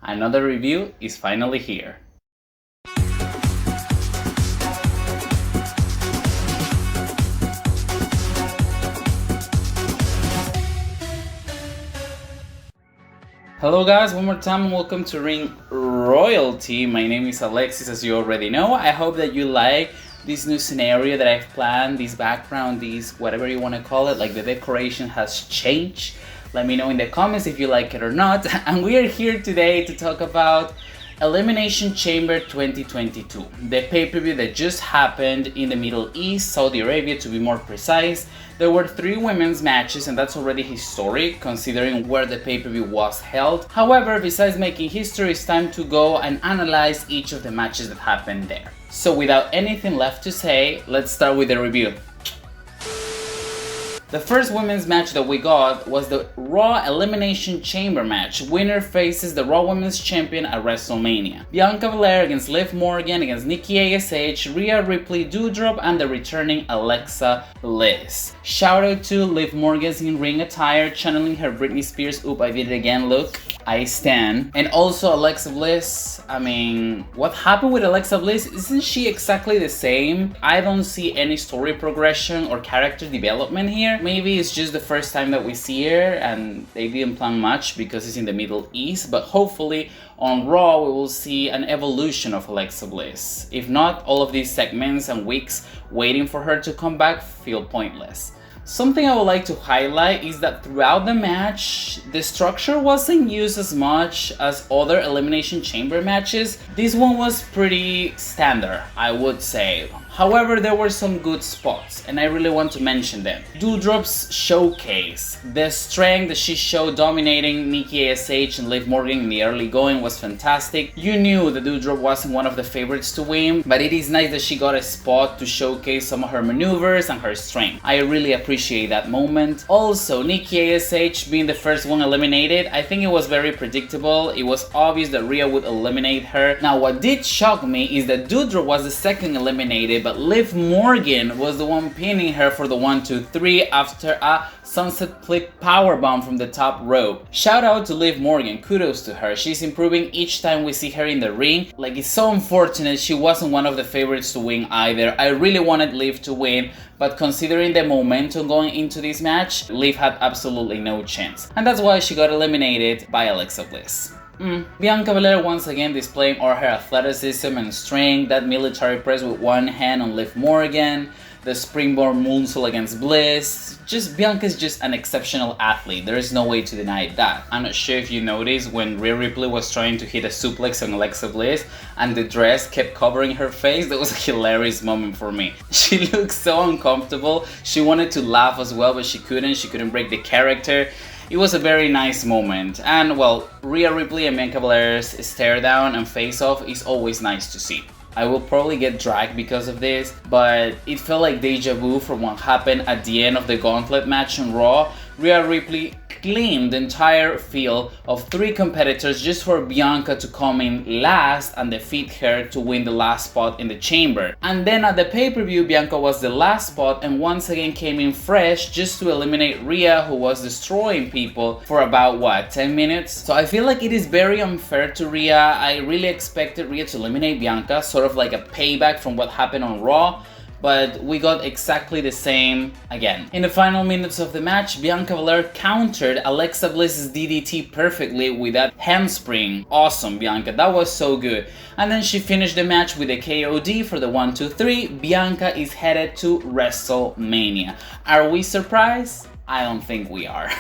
Another review is finally here. Hello guys, one more time and welcome to Ring Royalty. My name is Alexis, as you already know. I hope that you like this new scenario that I've planned, this background, this whatever you want to call it, like the decoration has changed. Let me know in the comments if you like it or not. And we are here today to talk about Elimination Chamber 2022, the pay-per-view that just happened in the Middle East, Saudi Arabia to be more precise. There were 3 women's matches, and that's already historic considering where the pay-per-view was held. However, besides making history, it's time to go and analyze each of the matches that happened there. So without anything left to say, let's start with the review. The first women's match that we got was the Raw Elimination Chamber match. Winner faces the Raw Women's Champion at WrestleMania. Bianca Belair against Liv Morgan against Nikki ASH, Rhea Ripley, Doudrop, and the returning Alexa Bliss. Shout out to Liv Morgan's in-ring attire, channeling her Britney Spears "Oop, I did it again" look. I stand. And also Alexa Bliss, I mean, what happened with Alexa Bliss? Isn't she exactly the same? I don't see any story progression or character development here. Maybe it's just the first time that we see her and they didn't plan much because it's in the Middle East, but hopefully on Raw we will see an evolution of Alexa Bliss. If not, all of these segments and weeks waiting for her to come back feel pointless. Something I would like to highlight is that throughout the match, the structure wasn't used as much as other Elimination Chamber matches. This one was pretty standard, I would say. However, there were some good spots, and I really want to mention them. Doudrop's showcase, the strength that she showed dominating Nikki ASH and Liv Morgan in the early going was fantastic. You knew that Doudrop wasn't one of the favorites to win, but it is nice that she got a spot to showcase some of her maneuvers and her strength. I really appreciate that moment. Also, Nikki ASH being the first one eliminated, I think it was very predictable. It was obvious that Rhea would eliminate her. Now, what did shock me is that Doudrop was the second eliminated, but Liv Morgan was the one pinning her for the 1-2-3 after a sunset flip powerbomb from the top rope. Shout out to Liv Morgan, kudos to her. She's improving each time we see her in the ring. Like, it's so unfortunate she wasn't one of the favorites to win either. I really wanted Liv to win, but considering the momentum going into this match, Liv had absolutely no chance. And that's why she got eliminated by Alexa Bliss. Bianca Belair once again displaying all her athleticism and strength, that military press with one hand on Liv Morgan, the springboard moonsault against Bliss. Bianca's just an exceptional athlete, there is no way to deny that. I'm not sure if you noticed when Rhea Ripley was trying to hit a suplex on Alexa Bliss and the dress kept covering her face. That was a hilarious moment for me. She looked so uncomfortable, she wanted to laugh as well but she couldn't break the character. It was a very nice moment, and well, Rhea Ripley and Bianca Belair's stare down and face off is always nice to see. I will probably get dragged because of this, but it felt like deja vu from what happened at the end of the Gauntlet match on Raw. Rhea Ripley cleaned the entire field of 3 competitors just for Bianca to come in last and defeat her to win the last spot in the chamber. And then at the pay-per-view, Bianca was the last spot and once again came in fresh just to eliminate Rhea, who was destroying people for about 10 minutes? So I feel like it is very unfair to Rhea. I really expected Rhea to eliminate Bianca, sort of like a payback from what happened on Raw. But we got exactly the same again. In the final minutes of the match, Bianca Belair countered Alexa Bliss's DDT perfectly with that handspring. Awesome, Bianca, that was so good. And then she finished the match with a KOD for the 1-2-3. Bianca is headed to WrestleMania. Are we surprised? I don't think we are.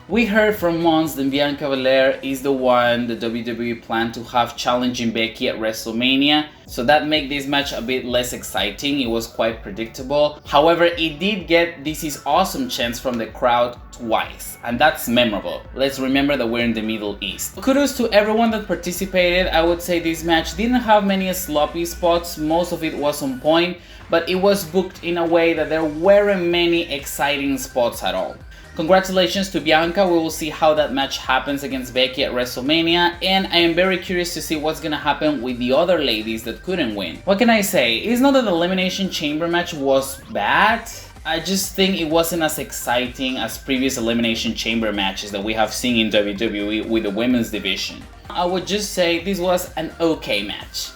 We heard from months that Bianca Belair is the one the WWE planned to have challenging Becky at WrestleMania, so that made this match a bit less exciting. It was quite predictable. However, it did get "This is awesome" chants from the crowd twice, and that's memorable. Let's remember that we're in the Middle East. Kudos to everyone that participated. I would say this match didn't have many sloppy spots, most of it was on point, but it was booked in a way that there weren't many exciting spots at all. Congratulations to Bianca. We will see how that match happens against Becky at WrestleMania, and I am very curious to see what's gonna happen with the other ladies that couldn't win. What can I say? It's not that the Elimination Chamber match was bad. I just think it wasn't as exciting as previous Elimination Chamber matches that we have seen in WWE with the women's division. I would just say this was an okay match.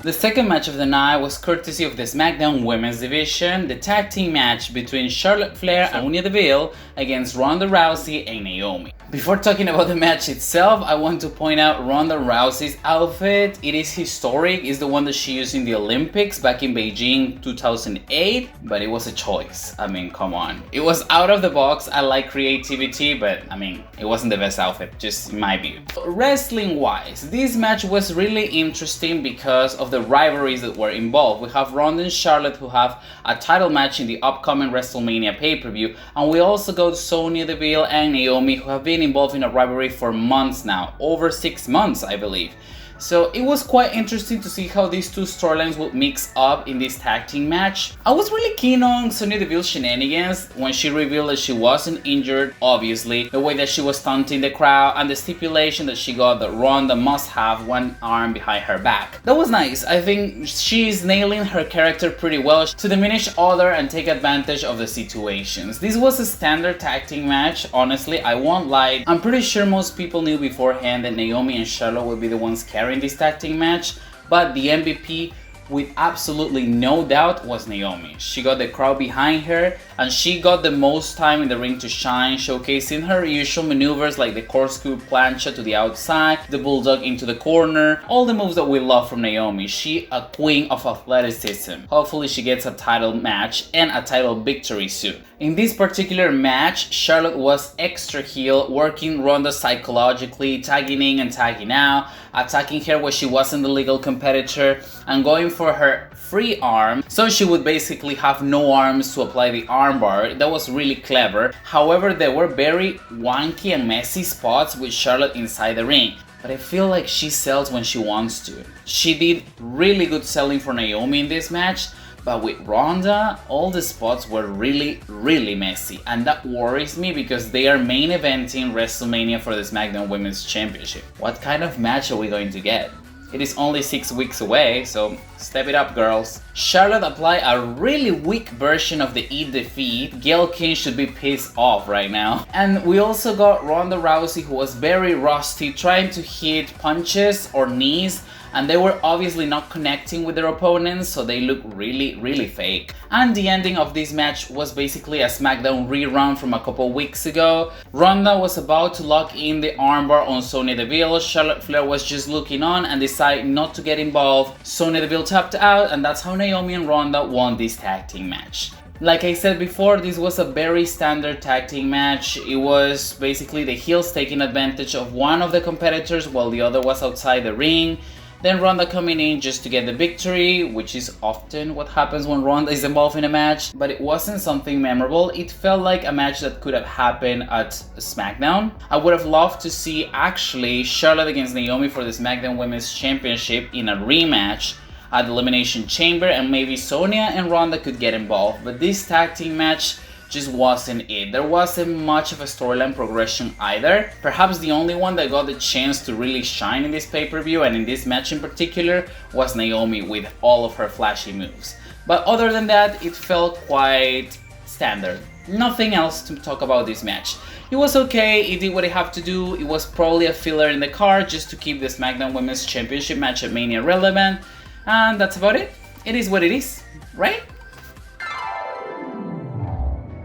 The second match of the night was courtesy of the SmackDown Women's Division, the tag team match between Charlotte Flair and Sonya Deville against Ronda Rousey and Naomi. Before talking about the match itself, I want to point out Ronda Rousey's outfit. It is historic. It's the one that she used in the Olympics back in Beijing 2008, but it was a choice. I mean, come on. It was out of the box. I like creativity, but I mean, it wasn't the best outfit, just in my view. Wrestling-wise, this match was really interesting because of the rivalries that were involved. We have Ronda and Charlotte who have a title match in the upcoming WrestleMania pay-per-view, and we also got Sonya Deville and Naomi who have been involved in a rivalry for months now, over 6 months I believe. So it was quite interesting to see how these two storylines would mix up in this tag team match. I was really keen on Sonya Deville's shenanigans when she revealed that she wasn't injured, obviously, the way that she was taunting the crowd, and the stipulation that she got that Ronda must have one arm behind her back. That was nice. I think she's nailing her character pretty well to diminish other and take advantage of the situations. This was a standard tag team match, honestly, I won't lie. I'm pretty sure most people knew beforehand that Naomi and Charlotte would be the ones carrying this tag team match, but the MVP with absolutely no doubt was Naomi. She got the crowd behind her and she got the most time in the ring to shine, showcasing her usual maneuvers like the corkscrew plancha to the outside, the bulldog into the corner, all the moves that we love from Naomi. She a queen of athleticism. Hopefully she gets a title match and a title victory soon. In this particular match, Charlotte was extra heel, working Ronda psychologically, tagging in and tagging out, attacking her where she wasn't the legal competitor, and going for her free arm, so she would basically have no arms to apply the armbar. That was really clever. However, there were very wonky and messy spots with Charlotte inside the ring, but I feel like she sells when she wants to. She did really good selling for Naomi in this match, but with Ronda, all the spots were really messy, and that worries me because they are main eventing WrestleMania for the SmackDown Women's Championship. What kind of match are we going to get? It is only 6 weeks away, so step it up, girls. Charlotte applied a really weak version of the Eat Defeat. Gail King should be pissed off right now. And we also got Ronda Rousey, who was very rusty, trying to hit punches or knees, and they were obviously not connecting with their opponents, so they look really fake. And the ending of this match was basically a SmackDown rerun from a couple weeks ago. Ronda was about to lock in the armbar on Sonya Deville. Charlotte Flair was just looking on and decided not to get involved. Sonya Deville tapped out, and that's how Naomi and Ronda won this tag team match. Like I said before, this was a very standard tag team match. It was basically the heels taking advantage of one of the competitors while the other was outside the ring. Then Ronda coming in just to get the victory, which is often what happens when Ronda is involved in a match, but it wasn't something memorable. It felt like a match that could have happened at SmackDown. I would have loved to see actually Charlotte against Naomi for the SmackDown Women's Championship in a rematch at the Elimination Chamber, and maybe Sonya and Ronda could get involved, but this tag team match just wasn't it. There wasn't much of a storyline progression either. Perhaps the only one that got the chance to really shine in this pay-per-view and in this match in particular was Naomi with all of her flashy moves. But other than that, it felt quite standard. Nothing else to talk about this match. It was okay, it did what it had to do. It was probably a filler in the card just to keep the SmackDown Women's Championship match at Mania relevant. And that's about it. It is what it is, right?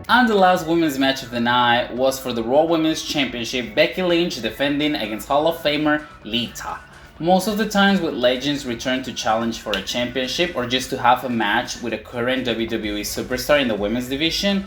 And the last women's match of the night was for the Raw Women's Championship, Becky Lynch defending against Hall of Famer Lita. Most of the times with legends return to challenge for a championship or just to have a match with a current WWE superstar in the women's division,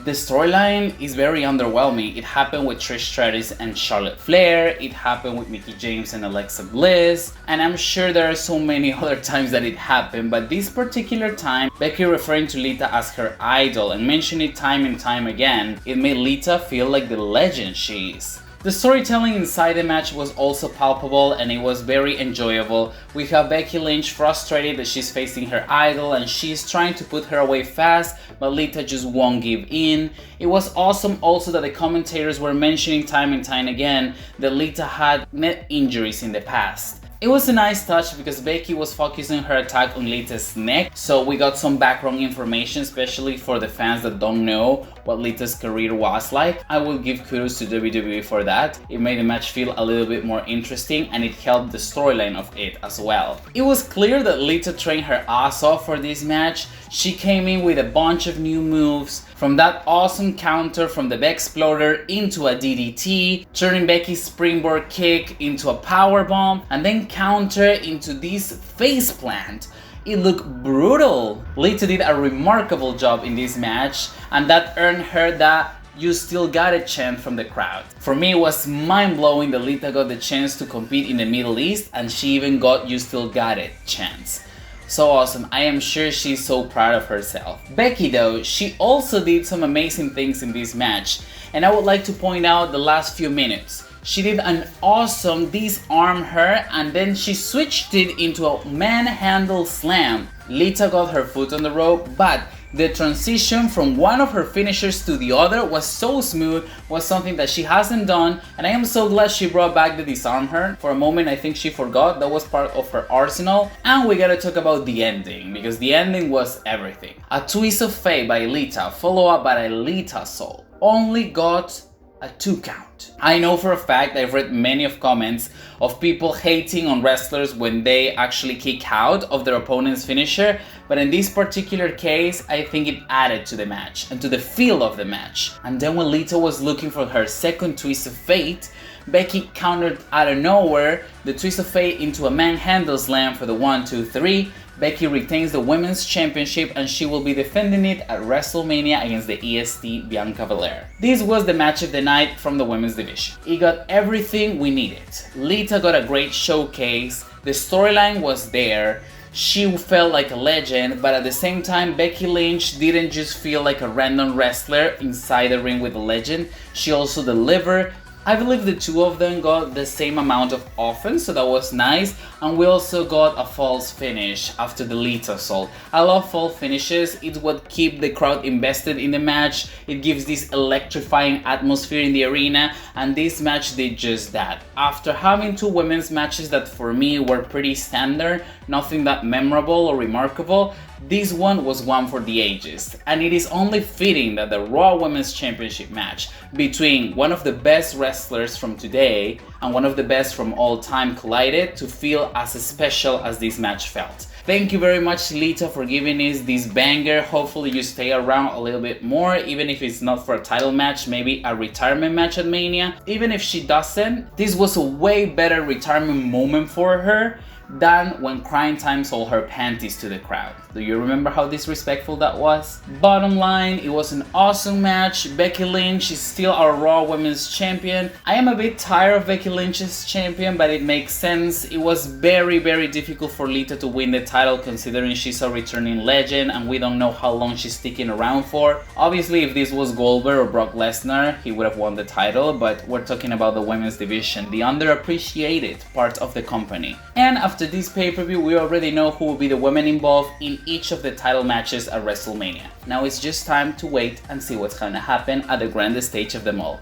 the storyline is very underwhelming. It happened with Trish Stratus and Charlotte Flair, it happened with Mickie James and Alexa Bliss, and I'm sure there are so many other times that it happened, but this particular time, Becky referring to Lita as her idol and mentioning it time and time again, it made Lita feel like the legend she is. The storytelling inside the match was also palpable and it was very enjoyable. We have Becky Lynch frustrated that she's facing her idol and she's trying to put her away fast, but Lita just won't give in. It was awesome also that the commentators were mentioning time and time again that Lita had neck injuries in the past. It was a nice touch because Becky was focusing her attack on Lita's neck, so we got some background information, especially for the fans that don't know what Lita's career was like. I will give kudos to WWE for that. It made the match feel a little bit more interesting and it helped the storyline of it as well. It was clear that Lita trained her ass off for this match. She came in with a bunch of new moves, from that awesome counter from the Exploder into a DDT, turning Becky's springboard kick into a powerbomb, and then counter into this face plant. It looked brutal. Lita did a remarkable job in this match, and that earned her that "you still got it" chant from the crowd. For me, it was mind-blowing that Lita got the chance to compete in the Middle East, and she even got "you still got it" chants. So awesome. I am sure she's so proud of herself. Becky though, she also did some amazing things in this match, and I would like to point out the last few minutes. She did an awesome disarm her and then she switched it into a manhandle slam. Lita got her foot on the rope, but the transition from one of her finishers to the other was so smooth, was something that she hasn't done, and I am so glad she brought back the disarm her. For a moment I think she forgot that was part of her arsenal. And we gotta talk about the ending, because the ending was everything. A twist of fate by Lita, followed up by a Lita soul, only got a 2 count. I know for a fact I've read many of comments of people hating on wrestlers when they actually kick out of their opponent's finisher, but in this particular case I think it added to the match and to the feel of the match. And then when Lita was looking for her second twist of fate, Becky countered out of nowhere the twist of fate into a manhandle slam for the 1, 2, 3. Becky retains the Women's Championship and she will be defending it at WrestleMania against the EST Bianca Belair. This was the match of the night from the women's division. It got everything we needed. Lita got a great showcase, the storyline was there, she felt like a legend, but at the same time Becky Lynch didn't just feel like a random wrestler inside the ring with a legend, she also delivered. I believe the two of them got the same amount of offense, so that was nice, and we also got a false finish after the Lita soul. I love false finishes, it's what keeps the crowd invested in the match, it gives this electrifying atmosphere in the arena, and this match did just that. After having 2 women's matches that for me were pretty standard, nothing that memorable or remarkable, this one was one for the ages, and it is only fitting that the Raw Women's Championship match between one of the best wrestlers from today and one of the best from all time collided to feel as special as this match felt. Thank you very much Lita for giving us this banger. Hopefully you stay around a little bit more, even if it's not for a title match, maybe a retirement match at Mania. Even if she doesn't, this was a way better retirement moment for her than when Crying Time sold her panties to the crowd. Do you remember how disrespectful that was? Bottom line, it was an awesome match. Becky Lynch is still our Raw Women's Champion. I am a bit tired of Becky Lynch's champion, but it makes sense. It was very difficult for Lita to win the title considering she's a returning legend and we don't know how long she's sticking around for. Obviously if this was Goldberg or Brock Lesnar, he would have won the title, but we're talking about the women's division, the underappreciated part of the company. And after this pay-per-view, we already know who will be the women involved in each of the title matches at WrestleMania. Now it's just time to wait and see what's gonna happen at the grandest stage of them all.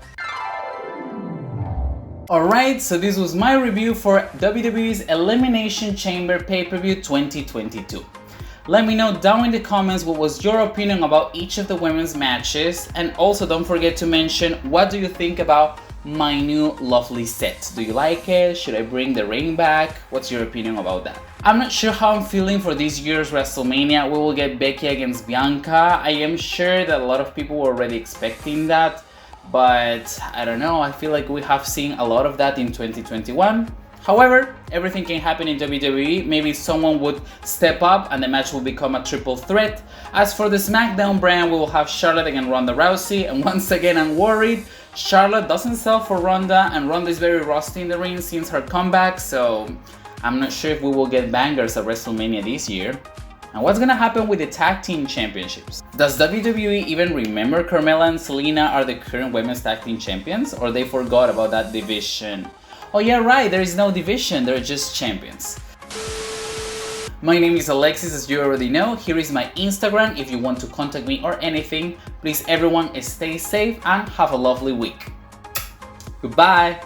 Alright, so this was my review for WWE's Elimination Chamber pay-per-view 2022. Let me know down in the comments what was your opinion about each of the women's matches, and also don't forget to mention what do you think about my new lovely set. Do you like it? Should I bring the ring back? What's your opinion about that? I'm not sure how I'm feeling for this year's WrestleMania. We will get Becky against Bianca. I am sure that a lot of people were already expecting that, but I don't know, I feel like we have seen a lot of that in 2021. However, everything can happen in WWE. Maybe someone would step up and the match will become a triple threat. As for the SmackDown brand, we will have Charlotte against Ronda Rousey, and once again I'm worried. Charlotte doesn't sell for Ronda, and Ronda is very rusty in the ring since her comeback, so I'm not sure if we will get bangers at WrestleMania this year. And what's gonna happen with the Tag Team Championships? Does WWE even remember Carmella and Selena are the current Women's Tag Team Champions, or they forgot about that division? Oh yeah, right, there is no division, they're just champions. My name is Alexis, as you already know. Here is my Instagram if you want to contact me or anything. Please everyone stay safe and have a lovely week. Goodbye!